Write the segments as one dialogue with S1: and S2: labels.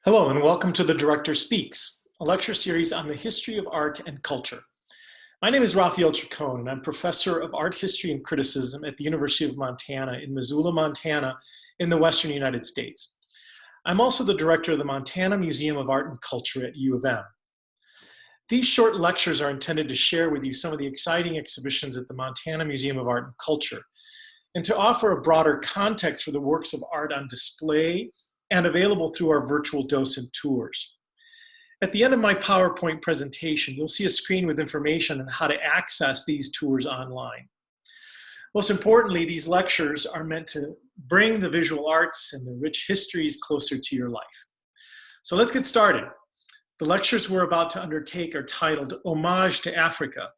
S1: Hello and welcome to The Director Speaks, a lecture series on the history of art and culture. My name is Raphael Chacon and I'm Professor of Art History and Criticism at the University of Montana in Missoula, Montana in the Western United States. I'm also the Director of the Montana Museum of Art and Culture at U of M. These short lectures are intended to share with you some of the exciting exhibitions at the Montana Museum of Art and Culture and to offer a broader context for the works of art on display and available through our virtual docent tours. At the end of my PowerPoint presentation, you'll see a screen with information on how to access these tours online. Most importantly, these lectures are meant to bring the visual arts and the rich histories closer to your life. So let's get started. The lectures we're about to undertake are titled Homage to Africa.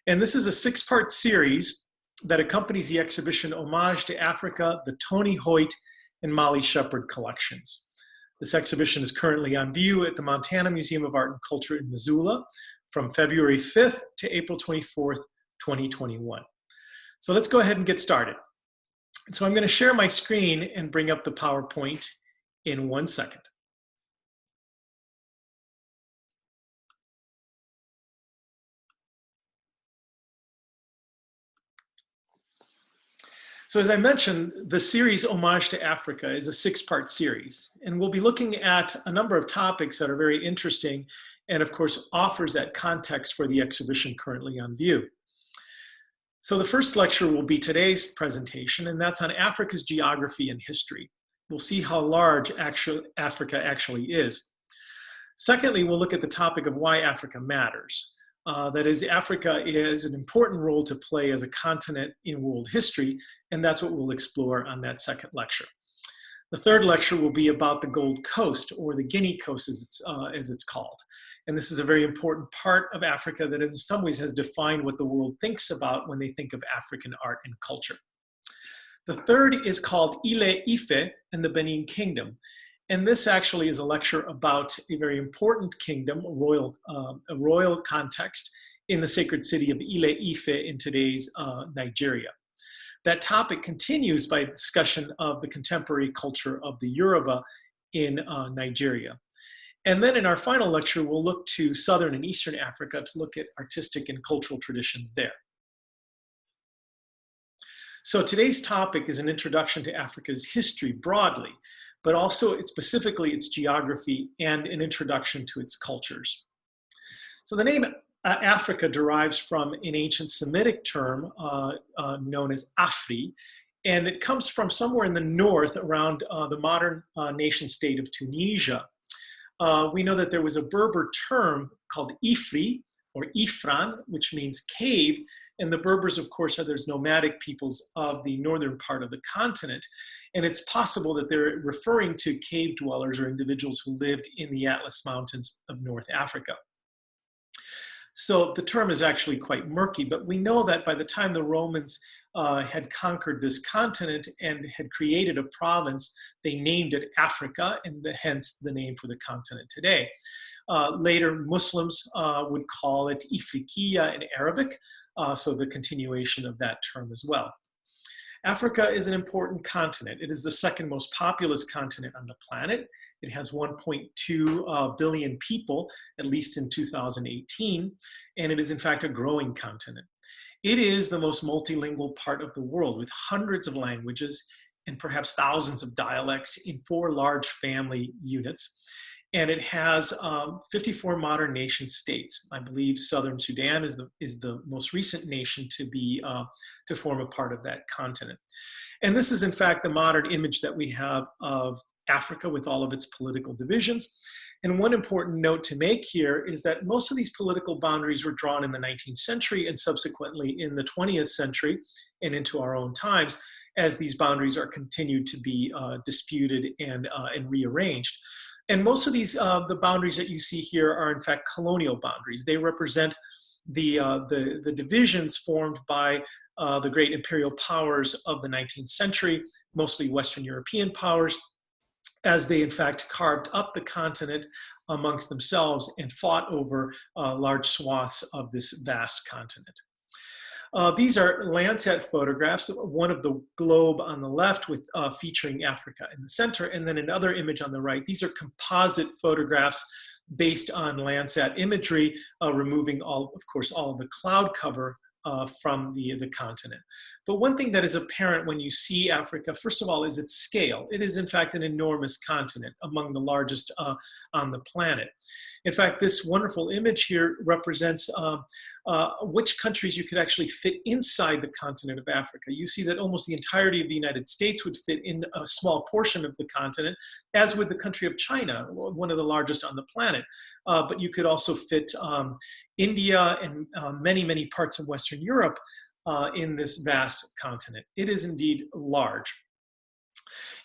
S1: And this is a 6-part series that accompanies the exhibition Homage to Africa, the Tony Hoyt and Molly Shepard collections. This exhibition is currently on view at the Montana Museum of Art and Culture in Missoula from February 5th to April 24th, 2021. So let's go ahead and get started. So I'm going to share my screen and bring up the PowerPoint in 1 second. So as I mentioned, the series Homage to Africa is a 6-part series, and we'll be looking at a number of topics that are very interesting and of course offers that context for the exhibition currently on view. So the first lecture will be today's presentation, and that's on Africa's geography and history. We'll see how large Africa actually is. Secondly, we'll look at the topic of why Africa matters. That is, Africa is an important role to play as a continent in world history, and that's what we'll explore on that second lecture. The third lecture will be about the Gold Coast, or the Guinea Coast as it's called. And this is a very important part of Africa that in some ways has defined what the world thinks about when they think of African art and culture. The third is called Ile-Ife and the Benin Kingdom. And this actually is a lecture about a very important kingdom, a royal context in the sacred city of Ile-Ife in today's Nigeria. That topic continues by discussion of the contemporary culture of the Yoruba in Nigeria. And then in our final lecture, we'll look to Southern and Eastern Africa to look at artistic and cultural traditions there. So today's topic is an introduction to Africa's history broadly, but also specifically its geography and an introduction to its cultures. So the name Africa derives from an ancient Semitic term known as Afri, and it comes from somewhere in the north around the modern nation state of Tunisia. We know that there was a Berber term called Ifri, or Ifran, which means cave, and the Berbers, of course, are those nomadic peoples of the northern part of the continent, and it's possible that they're referring to cave dwellers or individuals who lived in the Atlas Mountains of North Africa. So the term is actually quite murky, but we know that by the time the Romans had conquered this continent and had created a province, they named it Africa, and hence the name for the continent today. Later, Muslims would call it Ifriqiya in Arabic, so the continuation of that term as well. Africa is an important continent. It is the second most populous continent on the planet. It has 1.2 billion people, at least in 2018, and it is in fact a growing continent. It is the most multilingual part of the world, with hundreds of languages and perhaps thousands of dialects in 4 large family units. And it has 54 modern nation states. I believe Southern Sudan is the most recent nation to form a part of that continent. And this is in fact the modern image that we have of Africa with all of its political divisions. And one important note to make here is that most of these political boundaries were drawn in the 19th century and subsequently in the 20th century and into our own times, as these boundaries are continued to be disputed and rearranged. And most of these, the boundaries that you see here are in fact colonial boundaries. They represent the divisions formed by the great imperial powers of the 19th century, mostly Western European powers, as they in fact carved up the continent amongst themselves and fought over large swaths of this vast continent. These are Landsat photographs, one of the globe on the left with featuring Africa in the center, and then another image on the right. These are composite photographs based on Landsat imagery, removing of course, all of the cloud cover from the continent. But one thing that is apparent when you see Africa, first of all, is its scale. It is in fact an enormous continent, among the largest on the planet. In fact, this wonderful image here represents which countries you could actually fit inside the continent of Africa. You see that almost the entirety of the United States would fit in a small portion of the continent, as would the country of China, one of the largest on the planet. But you could also fit India and many, many parts of Western Europe in this vast continent. It is indeed large.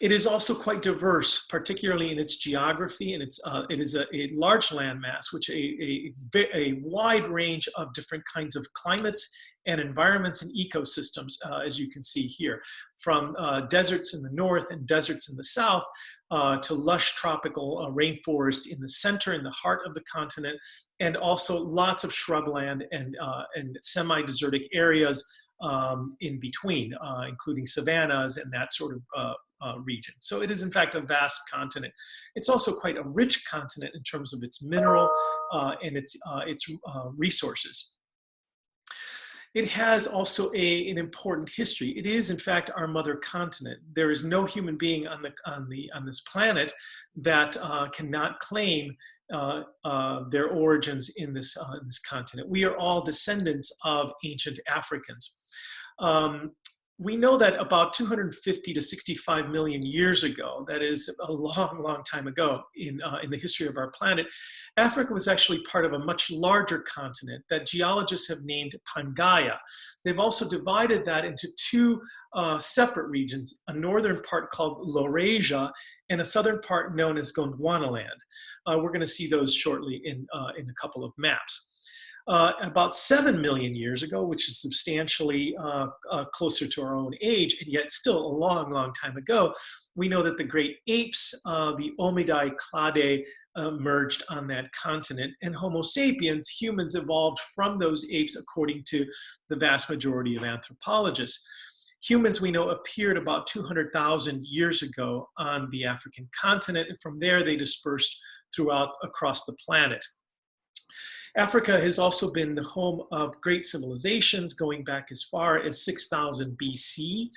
S1: It is also quite diverse, particularly in its geography, and it is a large landmass, which a wide range of different kinds of climates and environments and ecosystems, as you can see here, from deserts in the north and deserts in the south, to lush tropical rainforest in the center, in the heart of the continent, and also lots of shrubland and semi-desertic areas in between, including savannas and that sort of region. So it is in fact a vast continent. It's also quite a rich continent in terms of its mineral and its resources. It has also an important history. It is, in fact, our mother continent. There is no human being on this planet that cannot claim their origins in this continent. We are all descendants of ancient Africans. We know that about 250 to 65 million years ago, that is a long, long time ago in the history of our planet, Africa was actually part of a much larger continent that geologists have named Pangaea. They've also divided that into two separate regions, a northern part called Laurasia and a southern part known as Gondwanaland. We're going to see those shortly in a couple of maps. About 7 million years ago, which is substantially closer to our own age, and yet still a long, long time ago, we know that the great apes, the Omidae clade, merged on that continent, and Homo sapiens, humans, evolved from those apes according to the vast majority of anthropologists. Humans, we know, appeared about 200,000 years ago on the African continent, and from there they dispersed across the planet. Africa has also been the home of great civilizations going back as far as 6000 BC,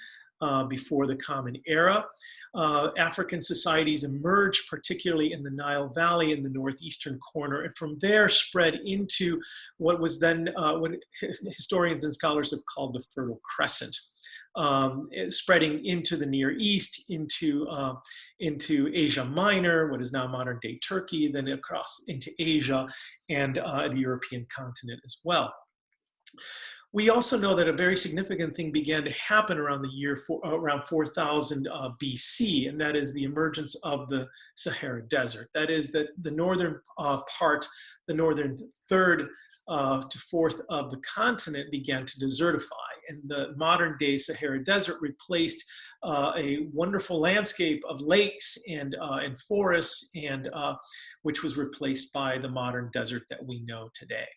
S1: before the Common Era. African societies emerged particularly in the Nile Valley in the northeastern corner, and from there spread into what was then what historians and scholars have called the Fertile Crescent, spreading into the Near East, into Asia Minor, what is now modern day Turkey, then across into Asia and the European continent as well. We also know that a very significant thing began to happen around the year around 4000 BC, and that is the emergence of the Sahara Desert. That is that the northern part, the northern third to fourth of the continent began to desertify, and the modern day Sahara Desert replaced a wonderful landscape of lakes and forests, and which was replaced by the modern desert that we know today.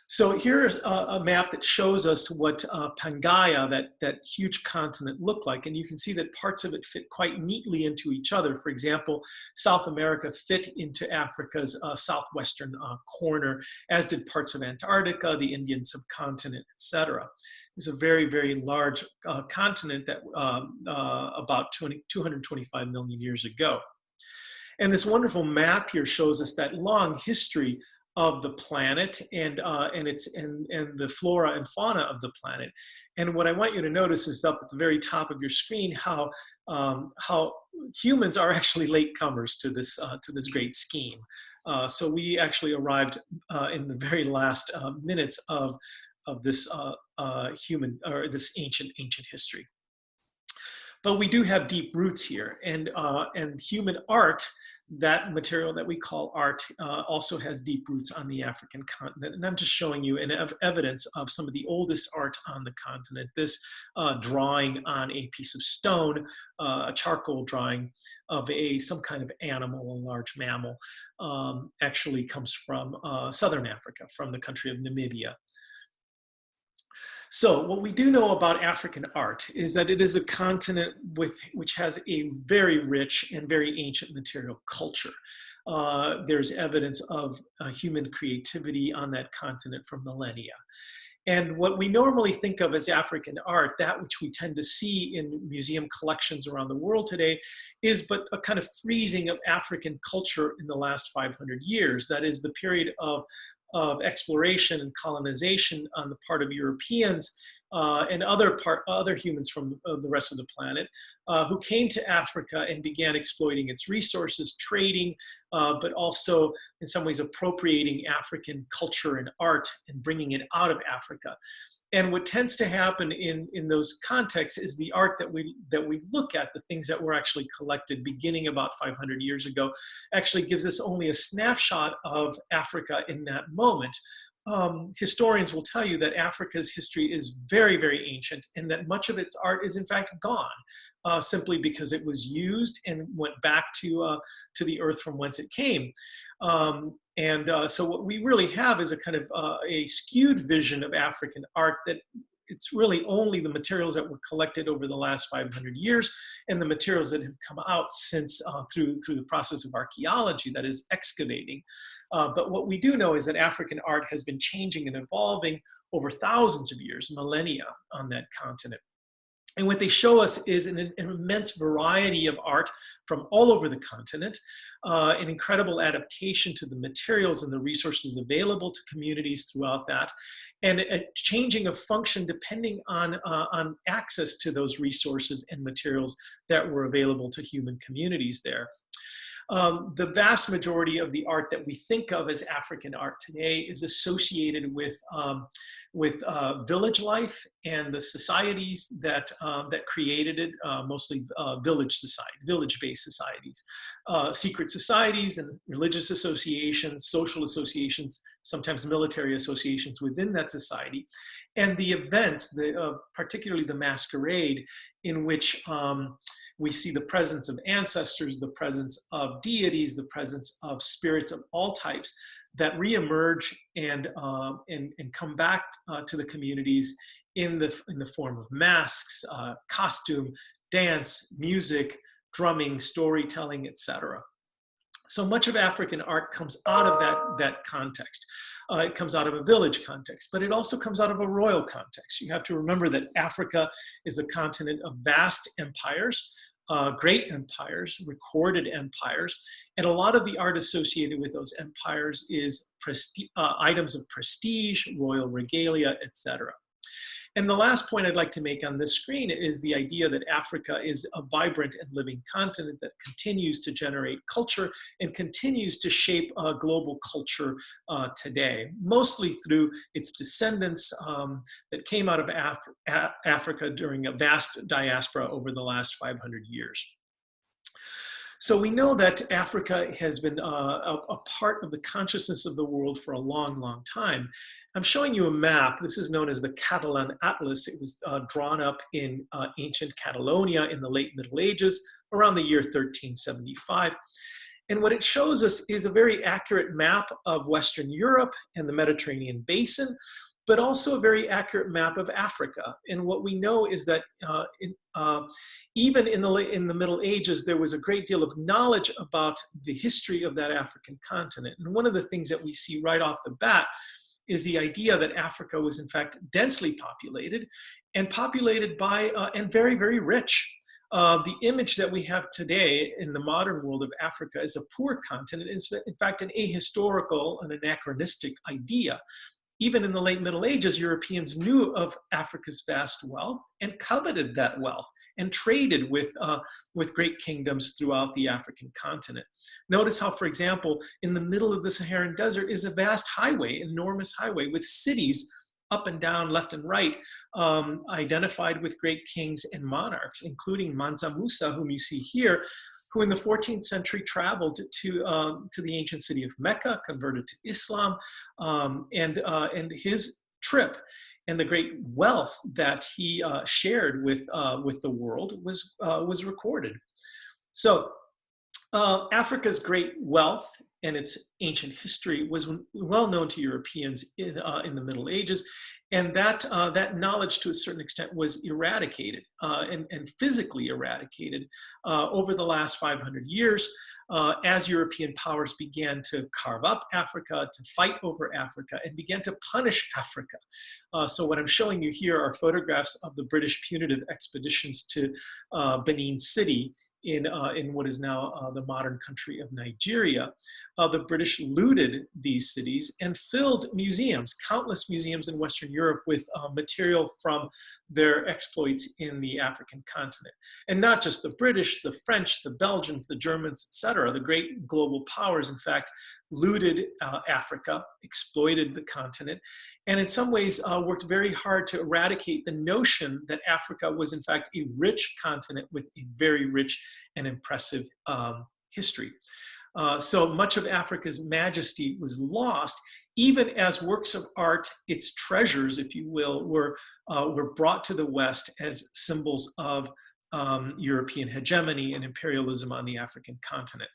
S1: So here's a map that shows us what Pangaea, that huge continent, looked like. And you can see that parts of it fit quite neatly into each other. For example, South America fit into Africa's southwestern corner, as did parts of Antarctica, the Indian subcontinent, etc. It's a very, very large continent that about 225 million years ago. And this wonderful map here shows us that long history of the planet and the flora and fauna of the planet. And what I want you to notice is up at the very top of your screen how humans are actually latecomers to this great scheme. So we actually arrived in the very last minutes of this this ancient history. But we do have deep roots here, and human art, that material that we call art, also has deep roots on the African continent. And I'm just showing you evidence of some of the oldest art on the continent. This drawing on a piece of stone, a charcoal drawing of some kind of animal, a large mammal, actually comes from southern Africa, from the country of Namibia. So what we do know about African art is that it is a continent which has a very rich and very ancient material culture. There's evidence of human creativity on that continent for millennia. And what we normally think of as African art, that which we tend to see in museum collections around the world today, is but a kind of freezing of African culture in the last 500 years. That is the period of exploration and colonization on the part of Europeans and other humans from the rest of the planet who came to Africa and began exploiting its resources, trading, but also in some ways appropriating African culture and art and bringing it out of Africa. And what tends to happen in those contexts is the art that we look at, the things that were actually collected beginning about 500 years ago, actually gives us only a snapshot of Africa in that moment. Historians will tell you that Africa's history is very, very ancient and that much of its art is in fact gone simply because it was used and went back to the earth from whence it came. So what we really have is a kind of a skewed vision of African art that it's really only the materials that were collected over the last 500 years and the materials that have come out since through the process of archaeology, that is excavating. But what we do know is that African art has been changing and evolving over thousands of years, millennia on that continent. And what they show us is an immense variety of art from all over the continent, an incredible adaptation to the materials and the resources available to communities throughout that, and a changing of function depending on access to those resources and materials that were available to human communities there. The vast majority of the art that we think of as African art today is associated with village life and the societies that created it, mostly village-based societies, secret societies and religious associations, social associations, sometimes military associations within that society, and the events, particularly the masquerade, in which we see the presence of ancestors, the presence of deities, the presence of spirits of all types that reemerge and come back to the communities in the form of masks, costume, dance, music, drumming, storytelling, etc. So much of African art comes out of that context. It comes out of a village context, but it also comes out of a royal context. You have to remember that Africa is a continent of vast empires, great empires, recorded empires, and a lot of the art associated with those empires is items of prestige, royal regalia, etc. And the last point I'd like to make on this screen is the idea that Africa is a vibrant and living continent that continues to generate culture and continues to shape global culture today, mostly through its descendants that came out of Africa during a vast diaspora over the last 500 years. So we know that Africa has been a part of the consciousness of the world for a long, long time. I'm showing you a map. This is known as the Catalan Atlas. It was drawn up in ancient Catalonia in the late Middle Ages, around the year 1375. And what it shows us is a very accurate map of Western Europe and the Mediterranean basin, but also a very accurate map of Africa. And what we know is that even in the Middle Ages, there was a great deal of knowledge about the history of that African continent. And one of the things that we see right off the bat is the idea that Africa was in fact densely populated and populated by, and very, very rich. The image that we have today in the modern world of Africa as a poor continent is in fact an ahistorical and anachronistic idea. Even in the late Middle Ages, Europeans knew of Africa's vast wealth and coveted that wealth and traded with great kingdoms throughout the African continent. Notice how, for example, in the middle of the Saharan desert is a vast highway, enormous highway with cities up and down, left and right, identified with great kings and monarchs, including Mansa Musa, whom you see here, who in the 14th century traveled to the ancient city of Mecca, converted to Islam, and his trip and the great wealth that he shared with the world was recorded. So Africa's great wealth and its ancient history was well known to Europeans in the Middle Ages, and that knowledge, to a certain extent, was eradicated and physically eradicated over the last 500 years as European powers began to carve up Africa, to fight over Africa, and began to punish Africa. So what I'm showing you here are photographs of the British punitive expeditions to Benin City in what is now the modern country of Nigeria. The British looted these cities and filled museums, countless museums in Western Europe, with material from their exploits in the African continent. And not just the British, the French, the Belgians, the Germans, etc. The great global powers, in fact, looted Africa, exploited the continent, and in some ways worked very hard to eradicate the notion that Africa was in fact a rich continent with a very rich and impressive history. So much of Africa's majesty was lost, even as works of art, its treasures, if you will, were brought to the West as symbols of European hegemony and imperialism on the African continent.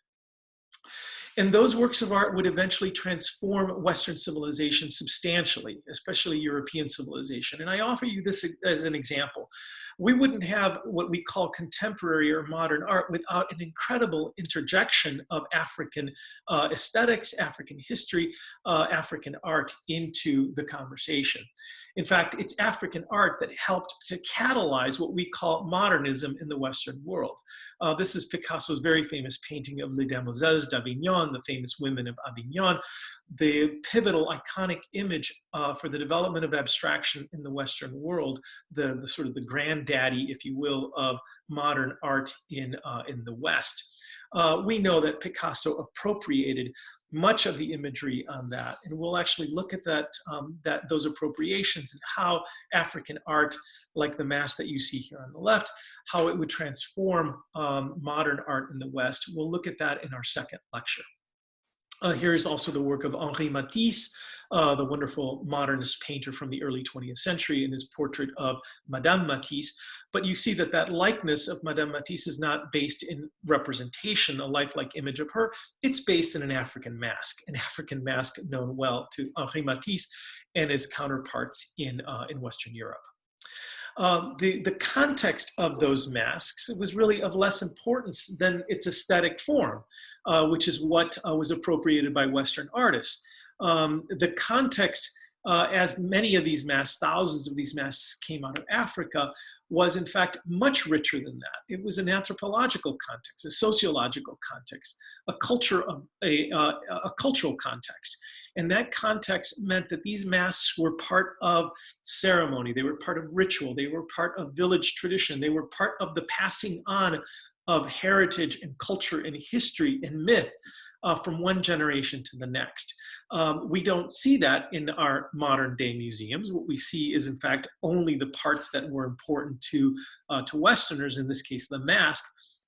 S1: And those works of art would eventually transform Western civilization substantially, especially European civilization. And I offer you this as an example. We wouldn't have what we call contemporary or modern art without an incredible interjection of African aesthetics, African history, African art into the conversation. In fact, it's African art that helped to catalyze what we call modernism in the Western world. This is Picasso's very famous painting of Les Demoiselles d'Avignon, the famous women of Avignon, the pivotal iconic image for the development of abstraction in the Western world, the sort of the granddaddy, if you will, of modern art in the West. We know that Picasso appropriated much of the imagery on that, and we'll actually look at those appropriations and how African art, like the mask that you see here on the left, how it would transform modern art in the West. We'll look at that in our second lecture. Here is also the work of Henri Matisse, the wonderful modernist painter from the early 20th century, in his portrait of Madame Matisse. But you see that that likeness of Madame Matisse is not based in representation, a lifelike image of her. It's based in an African mask known well to Henri Matisse and his counterparts in Western Europe. The context of those masks was really of less importance than its aesthetic form, which is what was appropriated by Western artists. The context, as many of these masks, thousands of these masks came out of Africa, was in fact much richer than that. It was an anthropological context, a sociological context, a cultural context. And that context meant that these masks were part of ceremony, they were part of ritual, they were part of village tradition, they were part of the passing on of heritage and culture and history and myth from one generation to the next. We don't see that in our modern day museums. What we see is in fact only the parts that were important to Westerners, in this case the mask.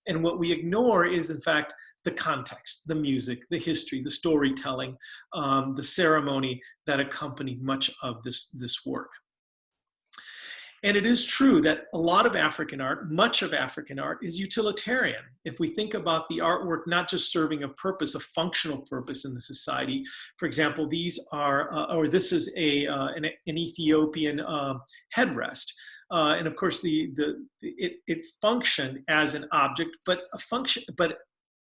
S1: And what we ignore is, in fact, the context, the music, the history, the storytelling, the ceremony that accompanied much of this work. And it is true that a lot of African art, much of African art, is utilitarian. If we think about the artwork not just serving a purpose, a functional purpose in the society. For example, these are, this is an Ethiopian headrest. And of course, it functioned as an object, but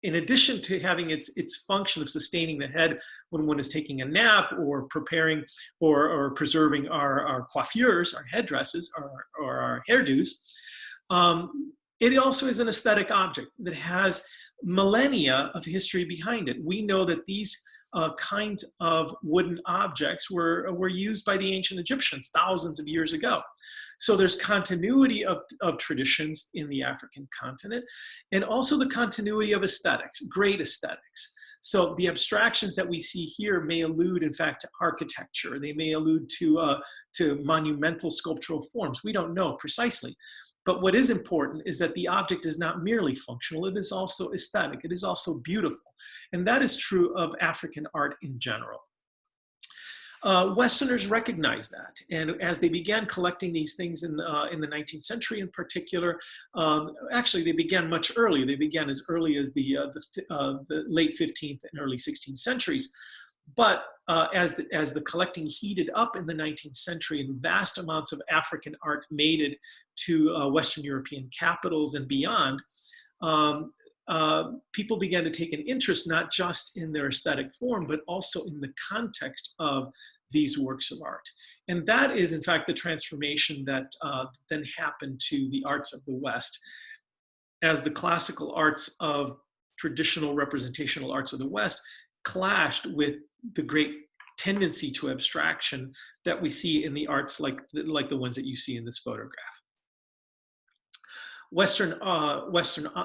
S1: in addition to having its function of sustaining the head when one is taking a nap or preparing or preserving our coiffures, our headdresses, or our hairdos, it also is an aesthetic object that has millennia of history behind it. We know that these kinds of wooden objects were used by the ancient Egyptians thousands of years ago. So there's continuity of traditions in the African continent, and also the continuity of aesthetics, great aesthetics. So the abstractions that we see here may allude, in fact, to architecture. They may allude to monumental sculptural forms. We don't know precisely. But what is important is that the object is not merely functional, it is also aesthetic, it is also beautiful. And that is true of African art in general. Westerners recognized that, and as they began collecting these things in the 19th century in particular, actually they began much earlier. They began as early as the late 15th and early 16th centuries. But as the collecting heated up in the 19th century and vast amounts of African art made it to Western European capitals and beyond, people began to take an interest not just in their aesthetic form, but also in the context of these works of art. And that is, in fact, the transformation that then happened to the arts of the West, as the classical arts of traditional representational arts of the West clashed with the great tendency to abstraction that we see in the arts like the ones that you see in this photograph. Western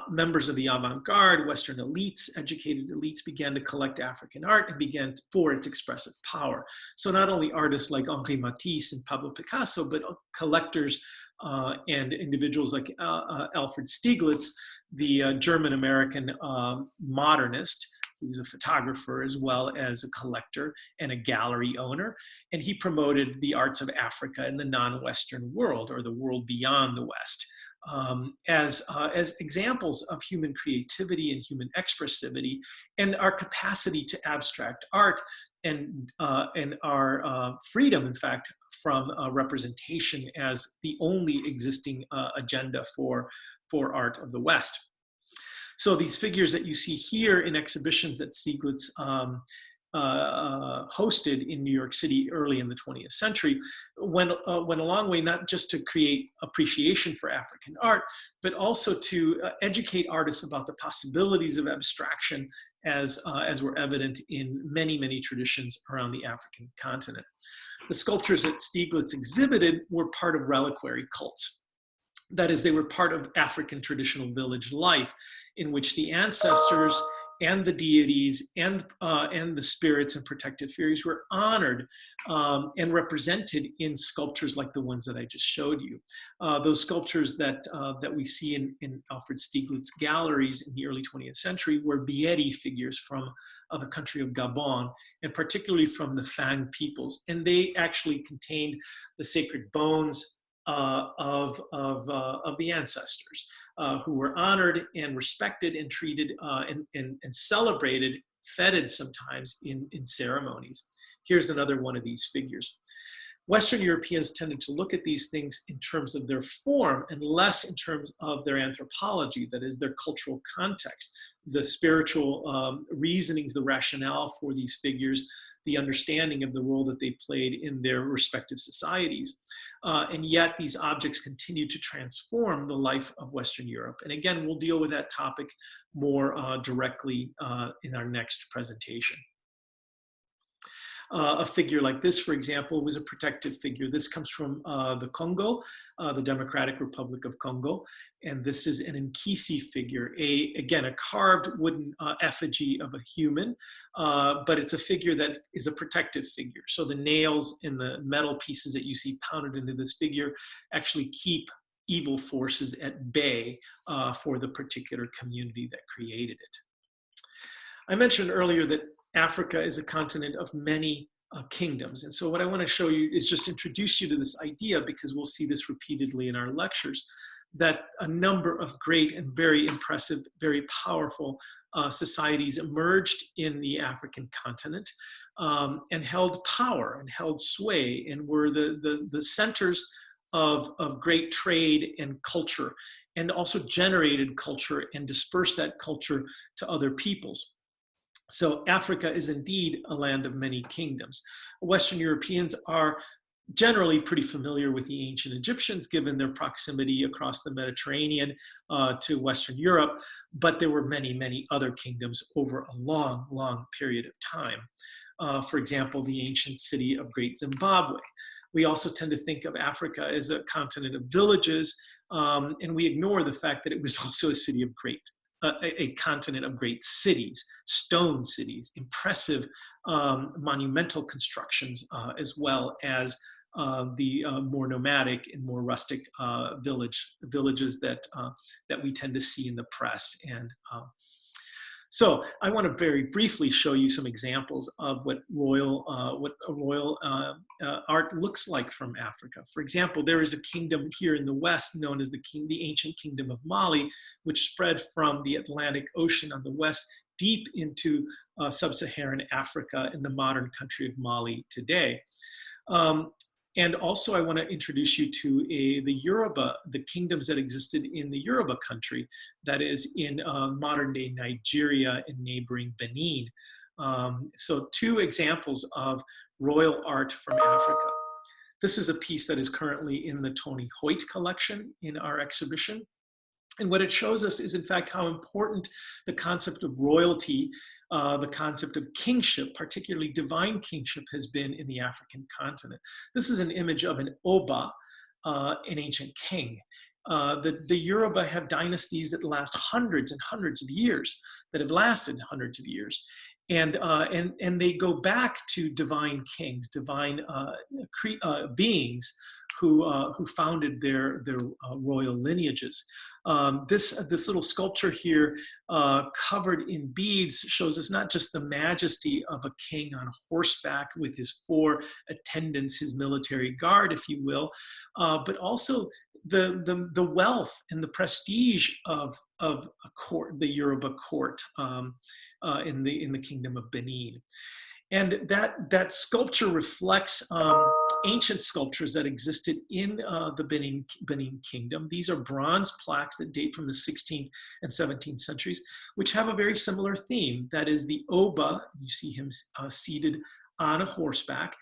S1: members of the avant-garde, Western elites, educated elites, began to collect African art and began for its expressive power. So not only artists like Henri Matisse and Pablo Picasso, but collectors and individuals like Alfred Stieglitz, the German-American modernist. He was a photographer as well as a collector and a gallery owner. And he promoted the arts of Africa in the non-Western world, or the world beyond the West, as examples of human creativity and human expressivity, and our capacity to abstract art, and our freedom, in fact, from representation as the only existing agenda for art of the West. So these figures that you see here in exhibitions that Stieglitz hosted in New York City early in the 20th century went a long way, not just to create appreciation for African art, but also to educate artists about the possibilities of abstraction as were evident in many, many traditions around the African continent. The sculptures that Stieglitz exhibited were part of reliquary cults. That is, they were part of African traditional village life, in which the ancestors and the deities and the spirits and protective fairies were honored and represented in sculptures like the ones that I just showed you. Those sculptures that we see in Alfred Stieglitz galleries in the early 20th century were Bieri figures from the country of Gabon, and particularly from the Fang peoples. And they actually contained the sacred bones of the ancestors, who were honored and respected and treated and celebrated, feted sometimes in ceremonies. Here's another one of these figures. Western Europeans tended to look at these things in terms of their form and less in terms of their anthropology, that is, their cultural context, the spiritual reasonings, the rationale for these figures, the understanding of the role that they played in their respective societies. And yet these objects continue to transform the life of Western Europe. And again, we'll deal with that topic more directly in our next presentation. A figure like this, for example, was a protective figure. This comes from the Congo, the Democratic Republic of Congo. And this is an Nkisi figure, again, a carved wooden effigy of a human, but it's a figure that is a protective figure. So the nails and the metal pieces that you see pounded into this figure actually keep evil forces at bay for the particular community that created it. I mentioned earlier that Africa is a continent of many kingdoms. And so what I want to show you is just introduce you to this idea, because we'll see this repeatedly in our lectures, that a number of great and very impressive, very powerful societies emerged in the African continent and held power and held sway and were the centers of great trade and culture, and also generated culture and dispersed that culture to other peoples. So Africa is indeed a land of many kingdoms. Western Europeans are generally pretty familiar with the ancient Egyptians, given their proximity across the Mediterranean to Western Europe, but there were many, many other kingdoms over a long, long period of time. For example, the ancient city of Great Zimbabwe. We also tend to think of Africa as a continent of villages, and we ignore the fact that it was also a city of a continent of great cities, stone cities, impressive monumental constructions, as well as the more nomadic and more rustic villages that we tend to see in the press. And So I want to very briefly show you some examples of what royal art looks like from Africa. For example, there is a kingdom here in the West known as the ancient kingdom of Mali, which spread from the Atlantic Ocean on the west deep into sub-Saharan Africa in the modern country of Mali today. And also I want to introduce you to the Yoruba, the kingdoms that existed in the Yoruba country, that is in modern day Nigeria and neighboring Benin. So two examples of royal art from Africa. This is a piece that is currently in the Tony Hoyt collection in our exhibition. And what it shows us is, in fact, how important the concept of royalty, the concept of kingship, particularly divine kingship, has been in the African continent. This is an image of an Oba, an ancient king. The Yoruba have dynasties that last hundreds and hundreds of years, that have lasted hundreds of years. And they go back to divine kings, divine beings who founded their royal lineages. This little sculpture here, covered in beads, shows us not just the majesty of a king on horseback with his 4 attendants, his military guard, if you will, but also the wealth and the prestige of a court, the Yoruba court in the kingdom of Benin. And that sculpture reflects ancient sculptures that existed in the Benin kingdom. These are bronze plaques that date from the 16th and 17th centuries, which have a very similar theme. That is the Oba, you see him seated on a horseback.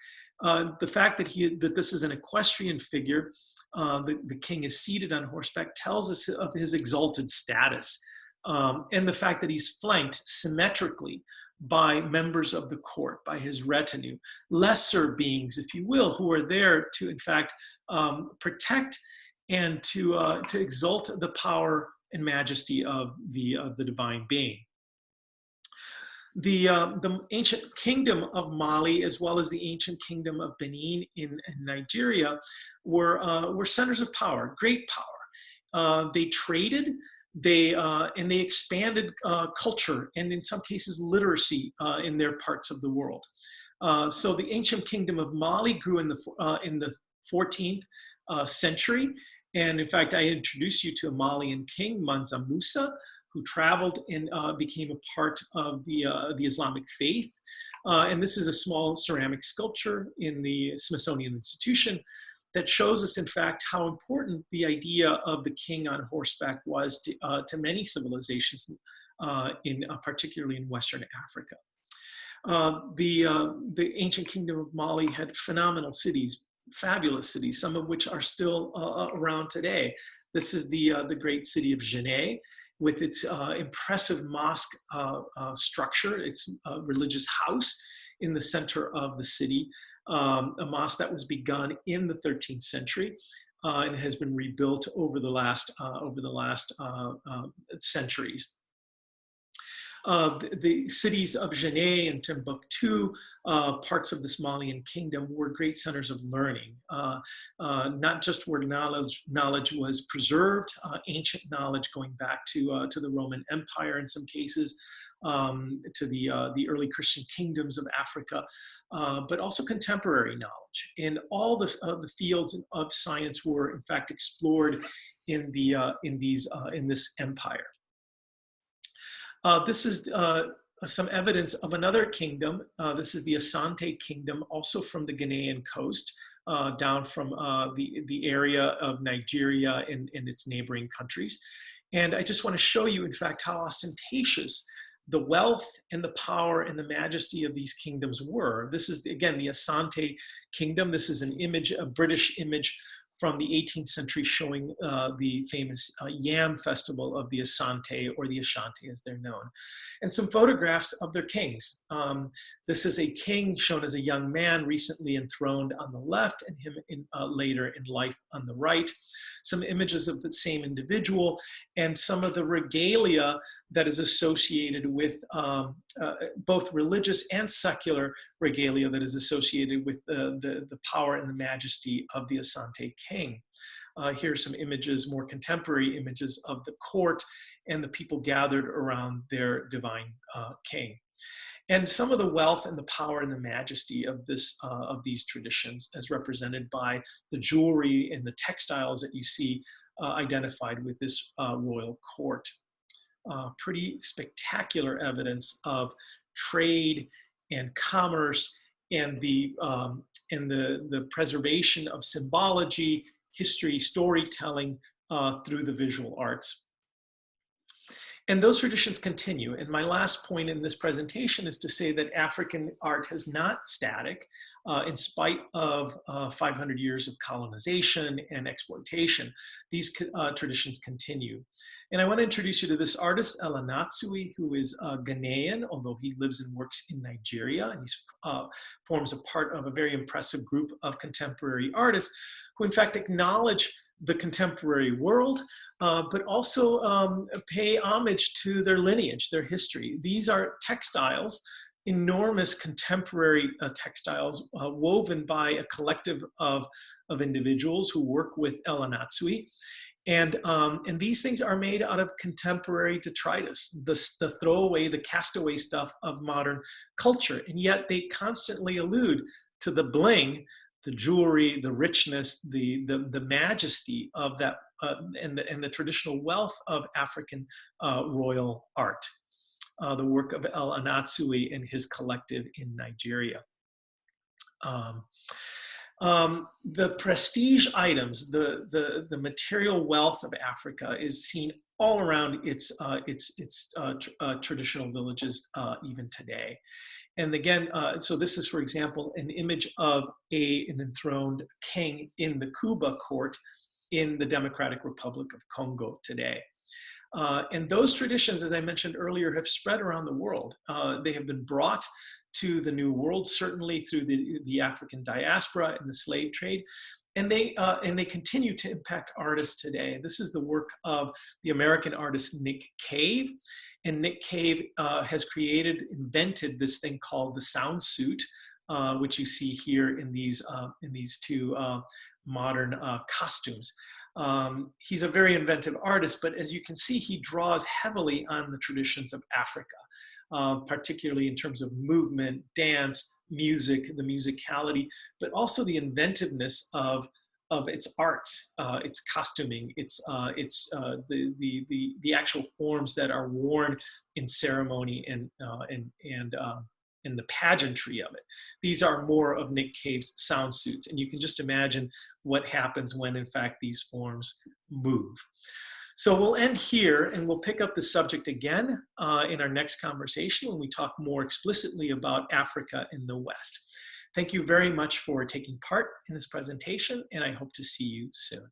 S1: The fact that this is an equestrian figure, the king is seated on horseback, tells us of his exalted status. And the fact that he's flanked symmetrically by members of the court, by his retinue, lesser beings, if you will, who are there to, in fact, protect and to exalt the power and majesty of the divine being. The ancient kingdom of Mali, as well as the ancient kingdom of Benin in Nigeria, were centers of power, great power. They traded. And they expanded culture and in some cases literacy in their parts of the world. So the ancient kingdom of Mali grew in the 14th century. And in fact, I introduced you to a Malian king, Mansa Musa, who traveled and became a part of the Islamic faith. And this is a small ceramic sculpture in the Smithsonian Institution that shows us, in fact, how important the idea of the king on horseback was to many civilizations, particularly in Western Africa. The ancient kingdom of Mali had phenomenal cities, fabulous cities, some of which are still around today. This is the great city of Genet, with its impressive mosque structure, its religious house in the center of the city. A mosque that was begun in the 13th century and has been rebuilt over the last centuries. The cities of Genet and Timbuktu, parts of this Malian kingdom, were great centers of learning, not just where knowledge was preserved, ancient knowledge going back to the Roman Empire in some cases, to the early Christian kingdoms of Africa, but also contemporary knowledge. And all the fields of science were in fact explored in this empire. This is some evidence of another kingdom. This is the Asante kingdom, also from the Ghanaian coast, down from the area of Nigeria and its neighboring countries. And I just want to show you, in fact, how ostentatious the wealth and the power and the majesty of these kingdoms were. This is, again, the Asante kingdom. This is an image, a British image from the 18th century showing the famous yam festival of the Asante, or the Ashanti as they're known. And some photographs of their kings. This is a king shown as a young man recently enthroned on the left, and him later in life on the right. Some images of the same individual, and some of the regalia that is associated with both religious and secular regalia that is associated with the power and the majesty of the Asante king. Here are some images, more contemporary images of the court and the people gathered around their divine king. And some of the wealth and the power and the majesty of these traditions, as represented by the jewelry and the textiles that you see identified with this royal court. Pretty spectacular evidence of trade and commerce and the preservation of symbology, history, storytelling through the visual arts. And those traditions continue. And my last point in this presentation is to say that African art is not static in spite of 500 years of colonization and exploitation. These traditions continue. And I want to introduce you to this artist, Elanatsui, who is Ghanaian, although he lives and works in Nigeria. He forms a part of a very impressive group of contemporary artists who in fact acknowledge the contemporary world, but also pay homage to their lineage, their history. These are textiles, enormous contemporary textiles woven by a collective of individuals who work with Elanatsui. And these things are made out of contemporary detritus, the throwaway, the castaway stuff of modern culture. And yet they constantly allude to the bling, the jewelry, the richness, the majesty of that, and the traditional wealth of African royal art. The work of Elanatsui and his collective in Nigeria. The prestige items, the material wealth of Africa is seen all around its traditional villages even today. And again, so this is, for example, an image of an enthroned king in the Kuba court in the Democratic Republic of Congo today. And those traditions, as I mentioned earlier, have spread around the world. They have been brought to the New World, certainly through the African diaspora and the slave trade. And they continue to impact artists today. This is the work of the American artist Nick Cave. And Nick Cave has invented this thing called the sound suit, which you see here in these two modern costumes. He's a very inventive artist, but as you can see, he draws heavily on the traditions of Africa, particularly in terms of movement, dance, music, the musicality, but also the inventiveness of its arts, its costuming, the actual forms that are worn in ceremony and the pageantry of it. These are more of Nick Cave's sound suits, and you can just imagine what happens when, in fact, these forms move. So we'll end here, and we'll pick up the subject again in our next conversation when we talk more explicitly about Africa in the West. Thank you very much for taking part in this presentation, and I hope to see you soon.